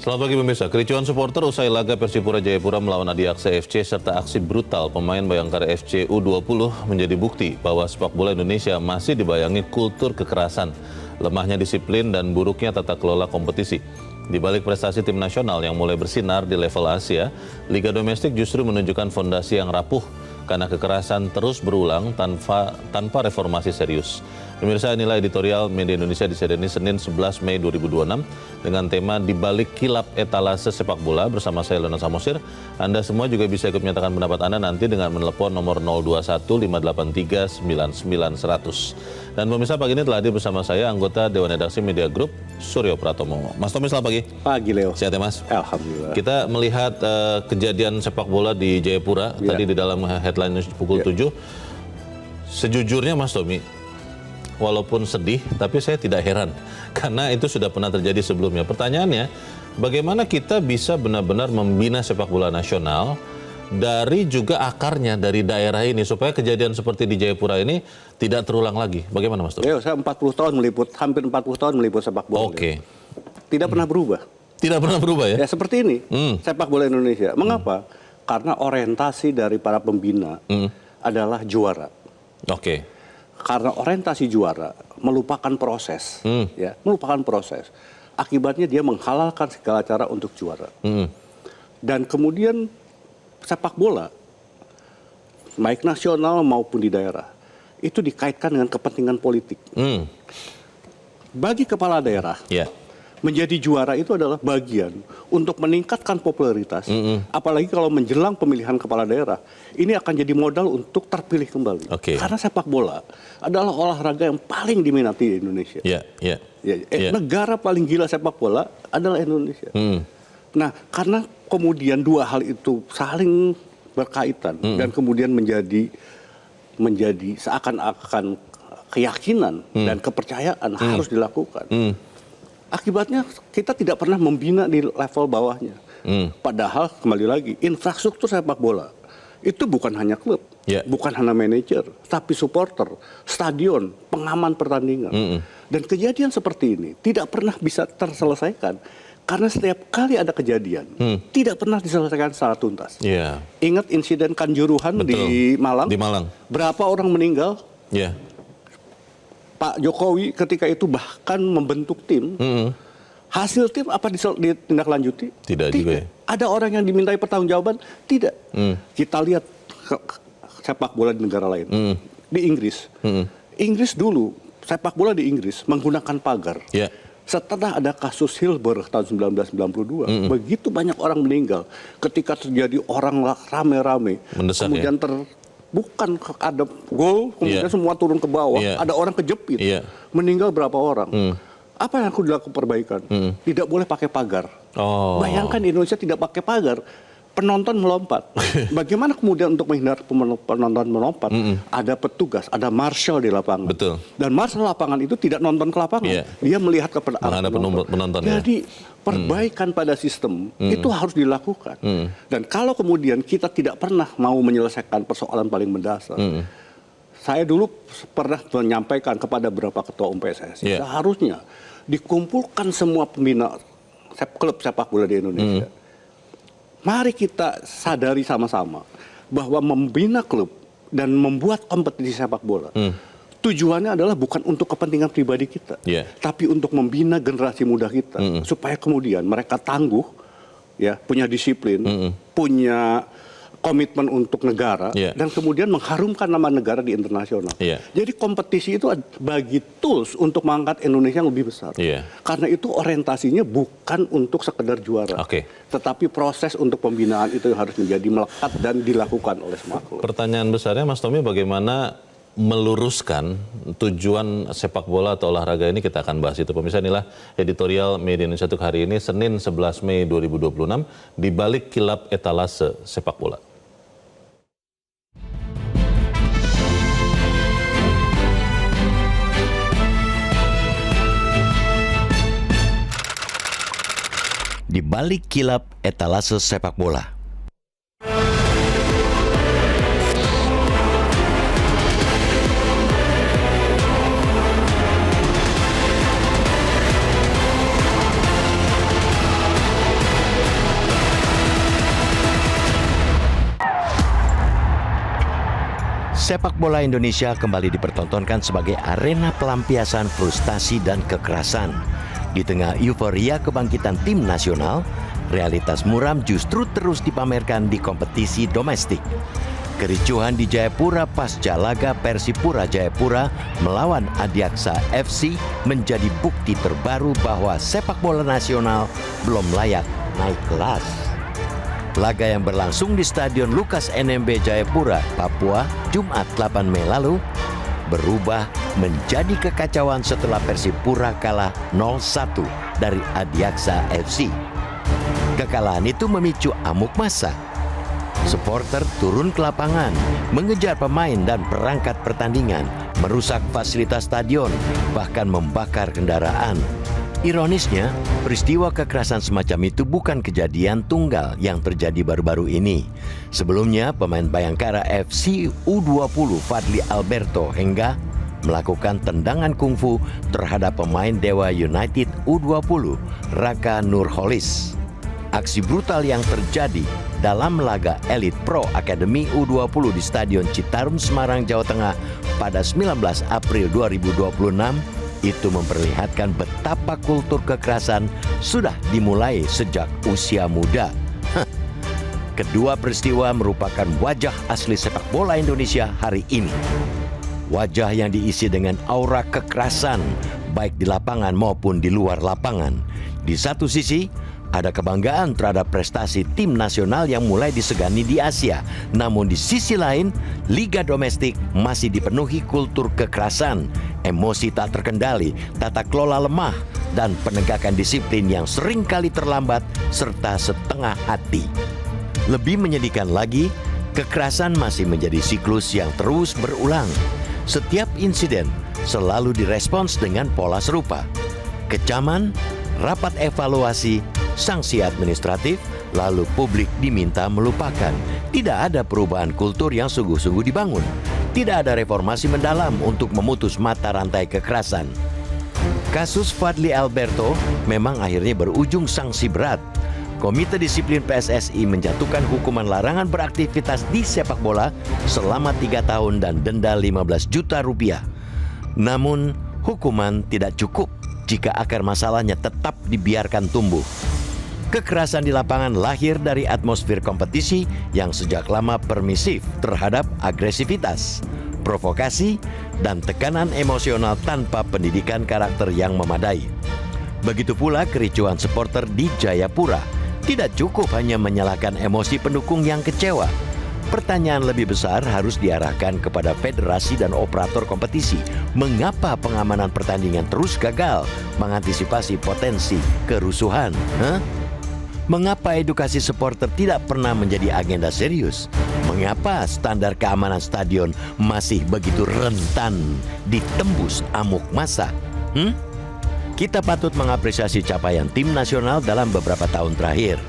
Selamat pagi pemirsa. Kericuan supporter usai laga Persipura Jayapura melawan Adiaksa FC serta aksi brutal pemain Bayangkara FC U20 menjadi bukti bahwa sepak bola Indonesia masih dibayangi kultur kekerasan, lemahnya disiplin dan buruknya tata kelola kompetisi. Di balik prestasi tim nasional yang mulai bersinar di level Asia, Liga Domestik justru menunjukkan fondasi yang rapuh karena kekerasan terus berulang tanpa reformasi serius. Pemirsa, inilah editorial Media Indonesia di CNN Senin 11 Mei 2026 dengan tema Di Balik Kilap Etalase Sepak Bola bersama saya Leonard Samosir. Anda semua juga bisa ikut menyatakan pendapat Anda nanti dengan menelepon nomor 021-583-99-100. Dan pemirsa, pagi ini telah hadir bersama saya anggota Dewan Redaksi Media Group, Suryo Pratomo. Mas Tommy, selamat pagi. Pagi, Leo. Sehat ya, Mas? Alhamdulillah. Kita melihat kejadian sepak bola di Jayapura tadi di dalam headline pukul 7. Sejujurnya Mas Tommy, walaupun sedih, tapi saya tidak heran. Karena itu sudah pernah terjadi sebelumnya. Pertanyaannya, bagaimana kita bisa benar-benar membina sepak bola nasional dari juga akarnya, dari daerah ini, supaya kejadian seperti di Jayapura ini tidak terulang lagi. Bagaimana Mas Tommy? Saya 40 tahun meliput, hampir 40 tahun meliput sepak bola. Oke. Tidak pernah berubah. Tidak pernah berubah ya? Ya seperti ini, sepak bola Indonesia. Mengapa? Karena orientasi dari para pembina adalah juara. Oke. Karena orientasi juara melupakan proses, ya, melupakan proses. Akibatnya dia menghalalkan segala cara untuk juara. Dan kemudian sepak bola, baik nasional maupun di daerah, itu dikaitkan dengan kepentingan politik. Bagi kepala daerah, menjadi juara itu adalah bagian untuk meningkatkan popularitas. Apalagi kalau menjelang pemilihan kepala daerah, ini akan jadi modal untuk terpilih kembali. Karena sepak bola adalah olahraga yang paling diminati di Indonesia. Negara paling gila sepak bola adalah Indonesia. Nah, karena kemudian dua hal itu saling berkaitan dan kemudian menjadi seakan-akan keyakinan dan kepercayaan harus dilakukan. Akibatnya kita tidak pernah membina di level bawahnya. Padahal kembali lagi, infrastruktur sepak bola itu bukan hanya klub, bukan hanya manajer, tapi supporter, stadion, pengaman pertandingan. Dan kejadian seperti ini tidak pernah bisa terselesaikan karena setiap kali ada kejadian tidak pernah diselesaikan secara tuntas. Ingat insiden Kanjuruhan di Malang? Berapa orang meninggal? Pak Jokowi ketika itu bahkan membentuk tim. Hasil tim apa ditindaklanjuti? Tidak juga ya? Ada orang yang dimintai pertanggungjawaban? Tidak. Kita lihat sepak bola di negara lain. Di Inggris. Inggris dulu, sepak bola di Inggris menggunakan pagar. Setelah ada kasus Hillsborough tahun 1992, begitu banyak orang meninggal. Ketika terjadi orang rame-rame, kemudian bukan ada gol, kemudian semua turun ke bawah, ada orang kejepit, meninggal berapa orang. Apa yang harus dilakukan perbaikan? Tidak boleh pakai pagar. Bayangkan Indonesia tidak pakai pagar, penonton melompat. Bagaimana kemudian untuk menghindar penonton melompat? Ada petugas, ada marshal di lapangan. Dan marshal lapangan itu tidak nonton ke lapangan, dia melihat ke penonton. Jadi perbaikan pada sistem itu harus dilakukan. Dan kalau kemudian kita tidak pernah mau menyelesaikan persoalan paling mendasar, saya dulu pernah menyampaikan kepada beberapa ketua umum PSSI, seharusnya dikumpulkan semua pembina klub sepak bola di Indonesia. Mari kita sadari sama-sama bahwa membina klub dan membuat kompetisi sepak bola, tujuannya adalah bukan untuk kepentingan pribadi kita, tapi untuk membina generasi muda kita, supaya kemudian mereka tangguh, punya disiplin, punya komitmen untuk negara, dan kemudian mengharumkan nama negara di internasional. Jadi kompetisi itu bagi tools untuk mengangkat Indonesia yang lebih besar. Karena itu orientasinya bukan untuk sekedar juara, tetapi proses untuk pembinaan itu harus menjadi melekat dan dilakukan oleh semua klub. Pertanyaan besarnya Mas Tommy, bagaimana meluruskan tujuan sepak bola atau olahraga ini? Kita akan bahas itu. Pemirsa, inilah editorial Media Indonesia untuk hari ini, Senin 11 Mei 2026, Di Balik Kilap Etalase Sepak Bola. Di balik kilap etalase sepak bola. Sepak bola Indonesia kembali dipertontonkan sebagai arena pelampiasan frustasi dan kekerasan. Di tengah euforia kebangkitan tim nasional, realitas muram justru terus dipamerkan di kompetisi domestik. Kericuhan di Jayapura pasca laga Persipura Jayapura melawan Adiaksa FC menjadi bukti terbaru bahwa sepak bola nasional belum layak naik kelas. Laga yang berlangsung di Stadion Lukas NMB Jayapura, Papua, Jumat 8 Mei lalu, berubah menjadi kekacauan setelah Persipura kalah 0-1 dari Adiaksa FC. Kekalahan itu memicu amuk massa. Supporter turun ke lapangan, mengejar pemain dan perangkat pertandingan, merusak fasilitas stadion, bahkan membakar kendaraan. Ironisnya, peristiwa kekerasan semacam itu bukan kejadian tunggal yang terjadi baru-baru ini. Sebelumnya, pemain Bayangkara FC U20 Fadli Alberto Hengga melakukan tendangan kungfu terhadap pemain Dewa United U20 Raka Nurholis. Aksi brutal yang terjadi dalam laga Elite Pro Academy U20 di Stadion Citarum Semarang, Jawa Tengah pada 19 April 2026 itu memperlihatkan betapa kultur kekerasan sudah dimulai sejak usia muda. Kedua peristiwa merupakan wajah asli sepak bola Indonesia hari ini. Wajah yang diisi dengan aura kekerasan baik di lapangan maupun di luar lapangan. Di satu sisi, ada kebanggaan terhadap prestasi tim nasional yang mulai disegani di Asia. Namun di sisi lain, liga domestik masih dipenuhi kultur kekerasan, emosi tak terkendali, tata kelola lemah, dan penegakan disiplin yang seringkali terlambat serta setengah hati. Lebih menyedihkan lagi, kekerasan masih menjadi siklus yang terus berulang. Setiap insiden selalu direspons dengan pola serupa. Kecaman, rapat evaluasi, sanksi administratif, lalu publik diminta melupakan. Tidak ada perubahan kultur yang sungguh-sungguh dibangun. Tidak ada reformasi mendalam untuk memutus mata rantai kekerasan. Kasus Fadli Alberto memang akhirnya berujung sanksi berat. Komite Disiplin PSSI menjatuhkan hukuman larangan beraktivitas di sepak bola selama 3 tahun dan denda 15 juta rupiah. Namun, hukuman tidak cukup jika akar masalahnya tetap dibiarkan tumbuh. Kekerasan di lapangan lahir dari atmosfer kompetisi yang sejak lama permisif terhadap agresivitas, provokasi, dan tekanan emosional tanpa pendidikan karakter yang memadai. Begitu pula kericuhan supporter di Jayapura. Tidak cukup hanya menyalahkan emosi pendukung yang kecewa. Pertanyaan lebih besar harus diarahkan kepada federasi dan operator kompetisi. Mengapa pengamanan pertandingan terus gagal mengantisipasi potensi kerusuhan? Mengapa edukasi supporter tidak pernah menjadi agenda serius? Mengapa standar keamanan stadion masih begitu rentan ditembus amuk massa? Kita patut mengapresiasi capaian tim nasional dalam beberapa tahun terakhir.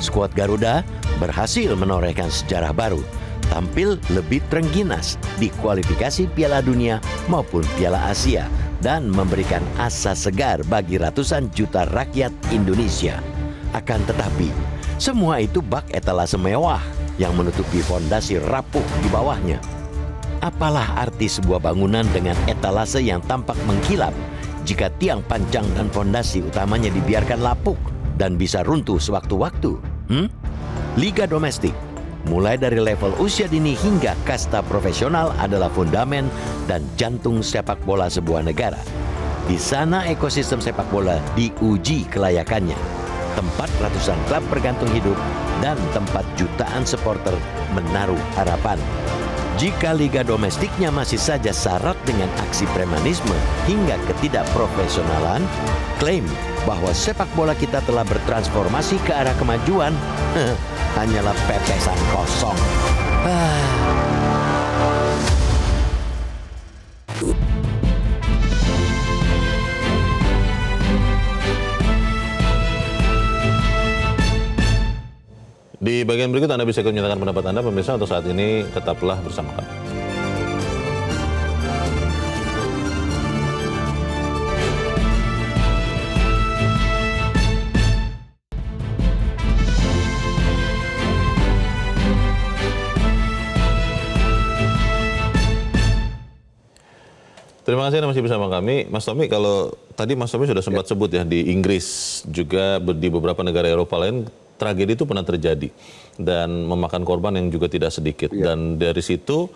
Skuad Garuda berhasil menorehkan sejarah baru, tampil lebih terengginas di kualifikasi Piala Dunia maupun Piala Asia, dan memberikan asa segar bagi ratusan juta rakyat Indonesia. Akan tetapi, semua itu bak etalase mewah yang menutupi fondasi rapuh di bawahnya. Apalah arti sebuah bangunan dengan etalase yang tampak mengkilap jika tiang panjang dan fondasi utamanya dibiarkan lapuk dan bisa runtuh sewaktu-waktu? Liga domestik, mulai dari level usia dini hingga kasta profesional, adalah fundamen dan jantung sepak bola sebuah negara. Di sana ekosistem sepak bola diuji kelayakannya. Tempat ratusan klub bergantung hidup dan tempat jutaan supporter menaruh harapan. Jika liga domestiknya masih saja syarat dengan aksi premanisme hingga ketidakprofesionalan, klaim bahwa sepak bola kita telah bertransformasi ke arah kemajuan hanyalah pepesan kosong. Di bagian berikut Anda bisa menyatakan pendapat Anda, pemirsa. Untuk saat ini tetaplah bersama kami. Terima kasih Anda masih bersama kami. Mas Tommy, kalau tadi Mas Tommy sudah sempat sebut ya, di Inggris juga di beberapa negara Eropa lain tragedi itu pernah terjadi dan memakan korban yang juga tidak sedikit. Dan dari situ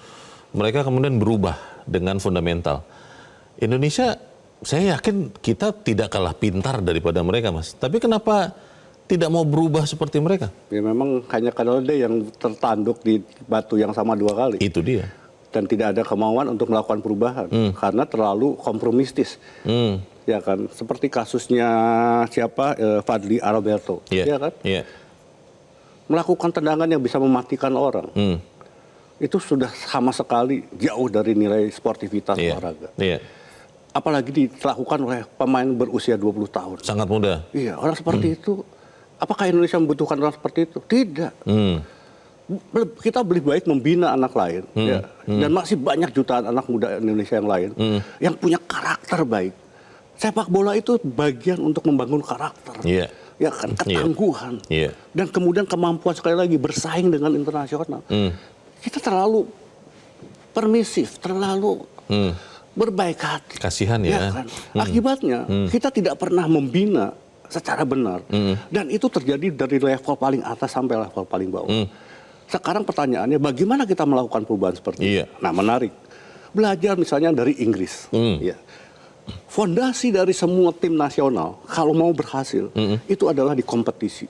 mereka kemudian berubah dengan fundamental. Indonesia, saya yakin kita tidak kalah pintar daripada mereka, Mas. Tapi kenapa tidak mau berubah seperti mereka? Ya memang hanya karena dia yang tertanduk di batu yang sama 2 kali. Itu dia. Dan tidak ada kemauan untuk melakukan perubahan karena terlalu kompromistis. Ya kan, seperti kasusnya Fadly Alberto, ya kan? Melakukan tendangan yang bisa mematikan orang. Itu sudah sama sekali jauh dari nilai sportivitas olahraga. Apalagi dilakukan oleh pemain berusia 20 tahun. Sangat muda. Iya, orang seperti itu. Apakah Indonesia membutuhkan orang seperti itu? Tidak. Kita lebih baik membina anak lain, ya. Dan masih banyak jutaan anak muda Indonesia yang lain yang punya karakter baik. Sepak bola itu bagian untuk membangun karakter, ya kan, ketangguhan, dan kemudian kemampuan sekali lagi bersaing dengan internasional. Kita terlalu permisif, terlalu berbaik hati. Kasihan ya. Kan? Akibatnya kita tidak pernah membina secara benar, dan itu terjadi dari level paling atas sampai level paling bawah. Sekarang pertanyaannya, bagaimana kita melakukan perubahan seperti itu? Nah, menarik. Belajar misalnya dari Inggris. Ya. Fondasi dari semua tim nasional, kalau mau berhasil, itu adalah di kompetisi.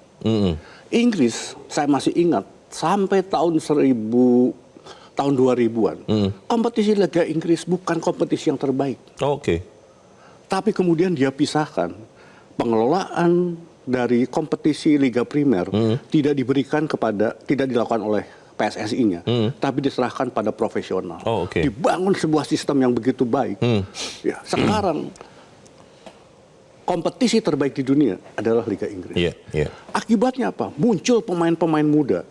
Inggris, saya masih ingat, sampai tahun 2000-an, kompetisi Liga Inggris bukan kompetisi yang terbaik. Tapi kemudian dia pisahkan pengelolaan dari kompetisi Liga Primer tidak dilakukan oleh PSSI-nya, tapi diserahkan pada profesional. Dibangun sebuah sistem yang begitu baik. Ya, sekarang kompetisi terbaik di dunia adalah Liga Inggris. Akibatnya apa? Muncul pemain-pemain muda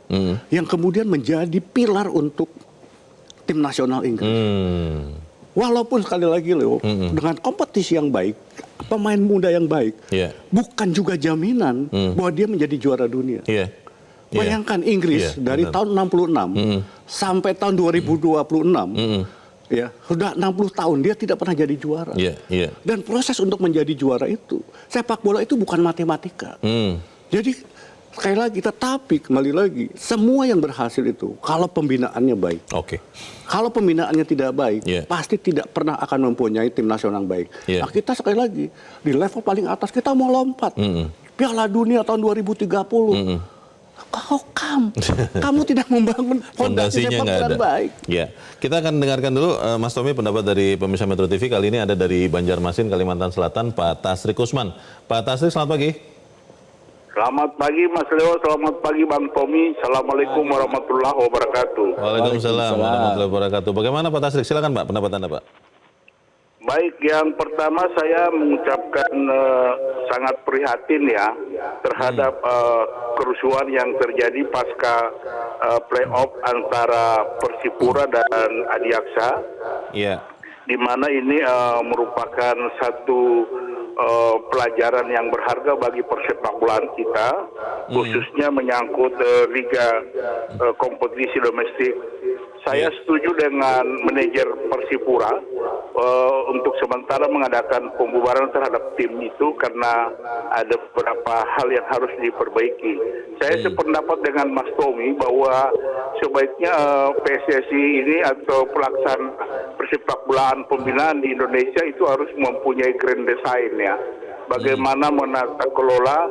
yang kemudian menjadi pilar untuk tim nasional Inggris. Walaupun sekali lagi Leo, dengan kompetisi yang baik, pemain muda yang baik, bukan juga jaminan bahwa dia menjadi juara dunia. Bayangkan Inggris dari tahun 66 sampai tahun 2026, ya sudah 60 tahun dia tidak pernah jadi juara. Dan proses untuk menjadi juara itu, sepak bola itu bukan matematika. Jadi sekali lagi, tetapi kembali lagi, semua yang berhasil itu kalau pembinaannya baik. Kalau pembinaannya tidak baik, pasti tidak pernah akan mempunyai tim nasional yang baik. Nah, kita sekali lagi di level paling atas kita mau lompat. Piala Dunia tahun 2030. Kamu tidak membangun fondasi sepak bola yang baik. Kita akan dengarkan dulu Mas Tommy pendapat dari pemirsa Metro TV. Kali ini ada dari Banjarmasin, Kalimantan Selatan, Pak Tasrik Usman. Pak Tasrik, selamat pagi. Selamat pagi Mas Leo, selamat pagi Bang Tommy. Assalamualaikum warahmatullahi wabarakatuh. Waalaikumsalam warahmatullahi wabarakatuh. Bagaimana Pak Tasrik? Silakan Pak, pendapat Anda Pak. Baik, yang pertama saya mengucapkan sangat prihatin ya terhadap kerusuhan yang terjadi pasca playoff antara Persipura dan Adiaksa. Di mana ini merupakan satu pelajaran yang berharga bagi persepakbolaan kita, khususnya menyangkut liga kompetisi domestik. Saya setuju dengan manajer Persipura untuk sementara mengadakan pembubaran terhadap tim itu karena ada beberapa hal yang harus diperbaiki. Saya sependapat dengan Mas Tommy bahwa sebaiknya PSSI ini atau pelaksana persepakbolaan pembinaan di Indonesia itu harus mempunyai grand design ya. Bagaimana menata kelola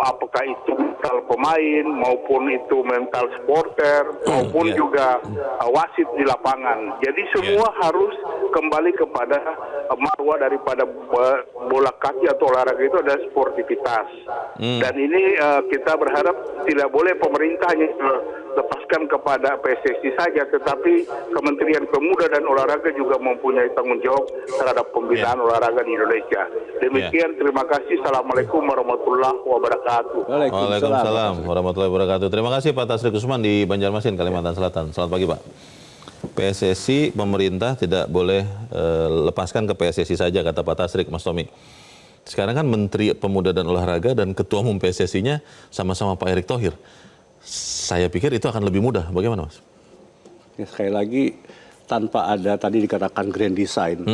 apakah itu mental pemain maupun itu mental supporter maupun juga wasit di lapangan. Jadi semua harus kembali kepada marwah daripada bola kaki atau olahraga itu adalah sportivitas. Dan ini kita berharap tidak boleh pemerintah hanya lepaskan kepada PSSI saja, tetapi Kementerian Pemuda dan Olahraga juga mempunyai tanggung jawab terhadap pembinaan olahraga di Indonesia. Demikian, terima kasih. Assalamualaikum warahmatullahi wabarakatuh. Waalaikumsalam warahmatullahi wabarakatuh. Terima kasih Pak Tasrik Usman di Banjarmasin, Kalimantan Selatan. Selamat pagi Pak. PSSI, pemerintah tidak boleh lepaskan ke PSSI saja, kata Pak Tasrik, Mas Tommy. Sekarang kan Menteri Pemuda dan Olahraga dan Ketua Umum PSSI-nya sama-sama Pak Erick Thohir. Saya pikir itu akan lebih mudah. Bagaimana Mas? Ya, sekali lagi, tanpa ada tadi dikatakan grand design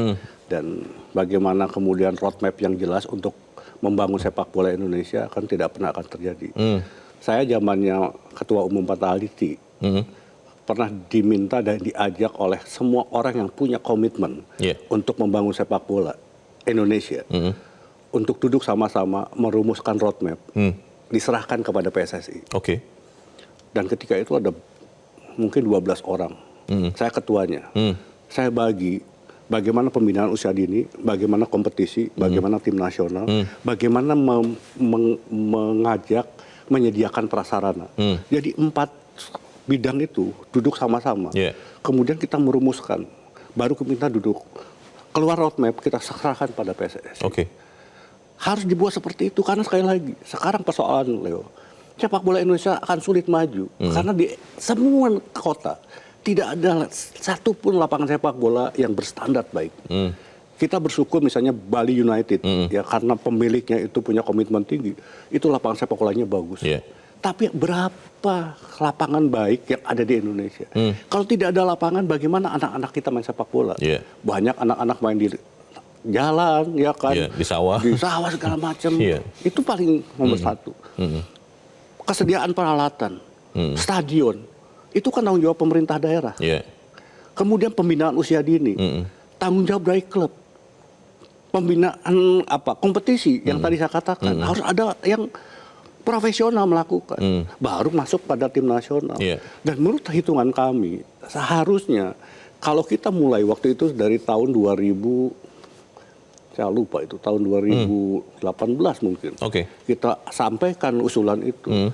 dan bagaimana kemudian roadmap yang jelas untuk membangun sepak bola Indonesia kan tidak pernah akan terjadi. Saya zamannya Ketua Umum Fatality pernah diminta dan diajak oleh semua orang yang punya komitmen untuk membangun sepak bola Indonesia untuk duduk sama-sama merumuskan roadmap, diserahkan kepada PSSI. Dan ketika itu ada mungkin 12 orang. Saya ketuanya. Saya bagaimana pembinaan usia dini, bagaimana kompetisi, bagaimana tim nasional, bagaimana mengajak, menyediakan prasarana. Jadi 4 bidang itu duduk sama-sama. Kemudian kita merumuskan. Baru kita duduk. Keluar roadmap, kita serahkan pada PSSI. Harus dibuat seperti itu karena sekali lagi, sekarang persoalan Leo, sepak bola Indonesia akan sulit maju karena di semua kota tidak ada satupun lapangan sepak bola yang berstandar baik. Kita bersyukur misalnya Bali United ya karena pemiliknya itu punya komitmen tinggi, itu lapangan sepak bolanya bagus. Tapi berapa lapangan baik yang ada di Indonesia? Kalau tidak ada lapangan, bagaimana anak-anak kita main sepak bola? Banyak anak-anak main di jalan, ya kan? Di sawah segala macam. Itu paling nomor satu. Kesediaan peralatan, stadion, itu kan tanggung jawab pemerintah daerah. Kemudian pembinaan usia dini, tanggung jawab dari klub. Pembinaan kompetisi yang tadi saya katakan harus ada yang profesional melakukan, baru masuk pada tim nasional. Dan menurut hitungan kami, seharusnya kalau kita mulai waktu itu dari tahun 2000, saya lupa itu tahun 2018 mungkin. Kita sampaikan usulan itu.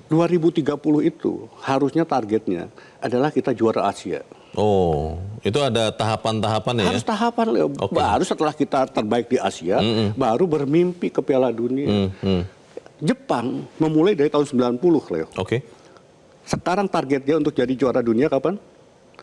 2030 itu harusnya targetnya adalah kita juara Asia. Itu ada tahapan-tahapannya ya? Harus tahapan, Leo. Baru setelah kita terbaik di Asia, baru bermimpi ke Piala Dunia. Jepang memulai dari tahun 90, Leo. Sekarang targetnya untuk jadi juara dunia kapan?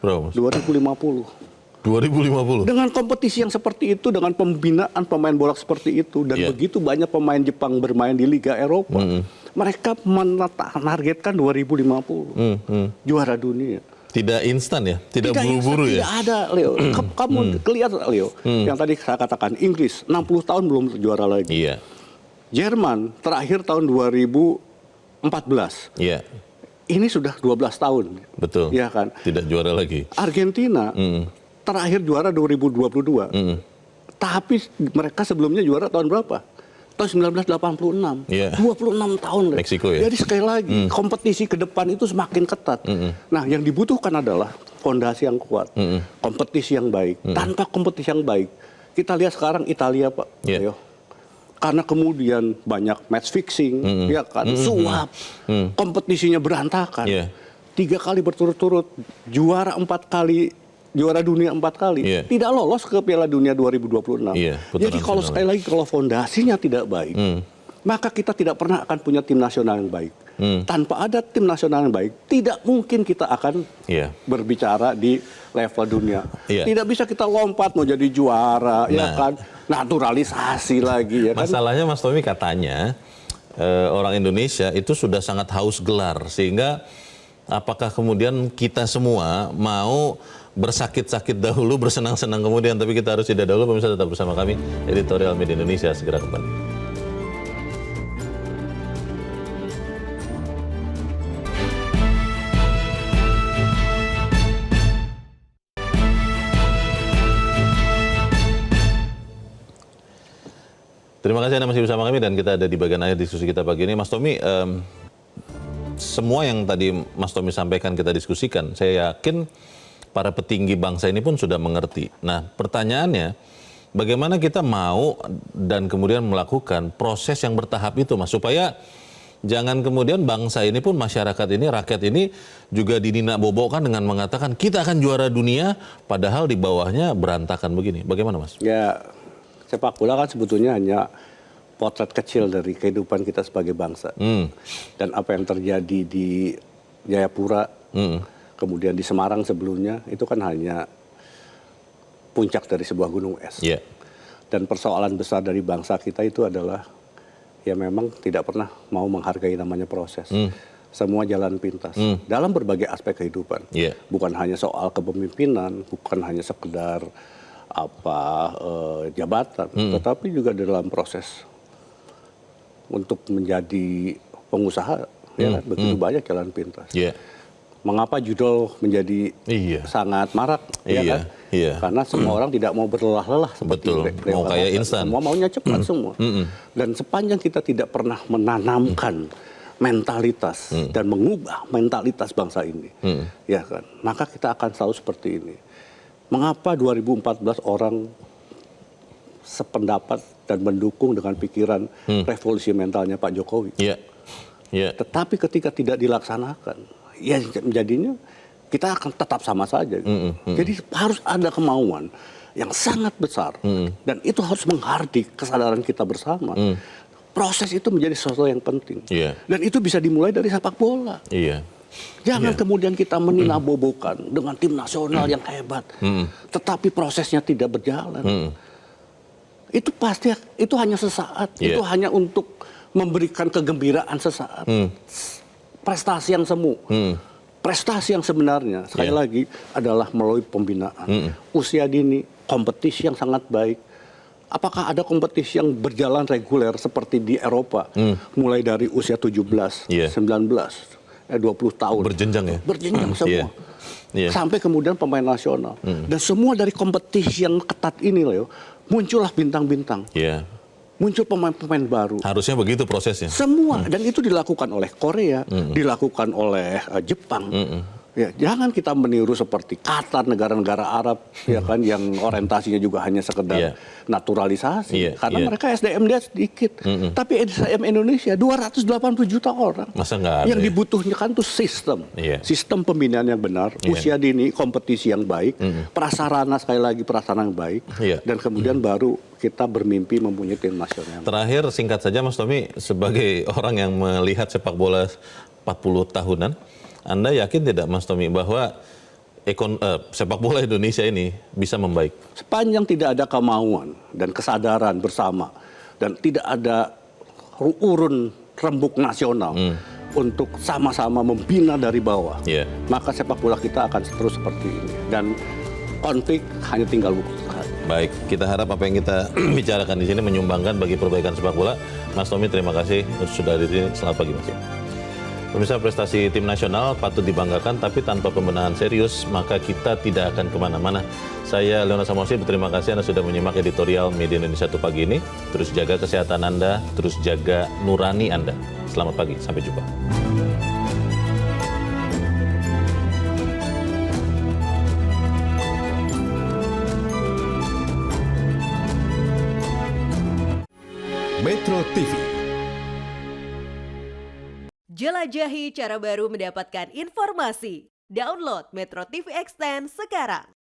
Berapa, Mas? 2050. 2050. Dengan kompetisi yang seperti itu, dengan pembinaan pemain bola seperti itu, dan begitu banyak pemain Jepang bermain di Liga Eropa, mereka menargetkan 2050 juara dunia. Tidak instan ya, tidak buru-buru ya. Tidak ada, Leo. Kamu kelihatan, Leo, yang tadi saya katakan Inggris 60 tahun belum juara lagi. Jerman terakhir tahun 2014. Ini sudah 12 tahun. Betul. Ya kan? Tidak juara lagi. Argentina terakhir juara 2022. Tapi mereka sebelumnya juara tahun berapa? Tahun 1986. 26 tahun. Meksiko ya. Jadi sekali lagi, kompetisi ke depan itu semakin ketat. Nah, yang dibutuhkan adalah fondasi yang kuat, kompetisi yang baik. Tanpa kompetisi yang baik, kita lihat sekarang Italia, Pak. Karena kemudian banyak match fixing, ya kan, suap, kompetisinya berantakan. 3 kali berturut-turut, juara 4 kali, juara dunia 4 kali, tidak lolos ke Piala Dunia 2026. Jadi kalau sekali lagi kalau fondasinya tidak baik, maka kita tidak pernah akan punya tim nasional yang baik. Tanpa ada tim nasional yang baik, tidak mungkin kita akan berbicara di level dunia. Tidak bisa kita lompat mau jadi juara, ya kan? Naturalisasi lagi, ya kan? Masalahnya Mas Tommy katanya orang Indonesia itu sudah sangat haus gelar, sehingga apakah kemudian kita semua mau bersakit-sakit dahulu, bersenang-senang kemudian, tapi kita harus jeda dahulu. Pemirsa tetap bersama kami, Editorial Media Indonesia segera kembali. Terima kasih Anda masih bersama kami dan kita ada di bagian akhir diskusi kita pagi ini. Mas Tommy, semua yang tadi Mas Tommy sampaikan kita diskusikan, saya yakin para petinggi bangsa ini pun sudah mengerti. Nah, pertanyaannya, bagaimana kita mau dan kemudian melakukan proses yang bertahap itu, Mas, supaya jangan kemudian bangsa ini pun, masyarakat ini, rakyat ini juga dininak-bobokkan dengan mengatakan kita akan juara dunia, padahal di bawahnya berantakan begini. Bagaimana, Mas? Ya, sepak bola kan sebetulnya hanya potret kecil dari kehidupan kita sebagai bangsa. Dan apa yang terjadi di Jayapura, kemudian di Semarang sebelumnya, itu kan hanya puncak dari sebuah gunung es. Dan persoalan besar dari bangsa kita itu adalah, ya memang tidak pernah mau menghargai namanya proses. semua jalan pintas dalam berbagai aspek kehidupan. Bukan hanya soal kepemimpinan, bukan hanya sekedar jabatan, tetapi juga dalam proses untuk menjadi pengusaha, ya kan, begitu banyak jalan pintas. Mengapa judul menjadi sangat marak, ya kan? Karena semua orang tidak mau berlelah-lelah seperti mau kayak instan. Semua maunya cepat semua. Dan sepanjang kita tidak pernah menanamkan mentalitas dan mengubah mentalitas bangsa ini, ya kan, maka kita akan selalu seperti ini. Mengapa 2014 orang sependapat dan mendukung dengan pikiran revolusi mentalnya Pak Jokowi? Tetapi ketika tidak dilaksanakan, ya jadinya kita akan tetap sama saja. Jadi harus ada kemauan yang sangat besar, dan itu harus menghardik kesadaran kita bersama. Proses itu menjadi sesuatu yang penting, dan itu bisa dimulai dari sepak bola. Jangan kemudian kita meninabobokan dengan tim nasional yang hebat, tetapi prosesnya tidak berjalan. Itu pasti, itu hanya sesaat, itu hanya untuk memberikan kegembiraan sesaat. Prestasi yang semu, prestasi yang sebenarnya sekali lagi adalah melalui pembinaan. Usia dini, kompetisi yang sangat baik. Apakah ada kompetisi yang berjalan reguler seperti di Eropa, mulai dari usia 17, 19, 20 tahun. Berjenjang ya? Berjenjang semua. Sampai kemudian pemain nasional. Dan semua dari kompetisi yang ketat ini loh, muncullah bintang-bintang. Muncul pemain-pemain baru. Harusnya begitu prosesnya. Semua, dan itu dilakukan oleh Korea, dilakukan oleh Jepang. Ya, jangan kita meniru seperti Qatar, negara-negara Arab, ya kan, yang orientasinya juga hanya sekedar naturalisasi. Karena mereka SDM dia sedikit, tapi SDM Indonesia 280 juta orang. Masa nggak ada? Yang dibutuhkan tuh sistem, sistem pembinaan yang benar, usia dini, kompetisi yang baik, prasarana, sekali lagi prasarana yang baik, dan kemudian baru kita bermimpi mempunyai tim nasional. Terakhir, singkat saja Mas Tommy, sebagai orang yang melihat sepak bola 40 tahunan, Anda yakin tidak Mas Tommy bahwa sepak bola Indonesia ini bisa membaik? Sepanjang tidak ada kemauan dan kesadaran bersama, dan tidak ada urun rembuk nasional untuk sama-sama membina dari bawah, maka sepak bola kita akan terus seperti ini. Dan konflik hanya tinggal bukti. Baik, kita harap apa yang kita bicarakan di sini menyumbangkan bagi perbaikan sepak bola. Mas Tommy, terima kasih sudah hadir di sini. Selamat pagi, Mas. Pemirsa, prestasi tim nasional patut dibanggakan, tapi tanpa pembenahan serius, maka kita tidak akan kemana-mana. Saya, Leona Samosi, berterima kasih Anda sudah menyimak editorial Media Indonesia 1 pagi ini. Terus jaga kesehatan Anda, terus jaga nurani Anda. Selamat pagi, sampai jumpa. Metro TV. Jelajahi cara baru mendapatkan informasi. Download Metro TV Extend sekarang.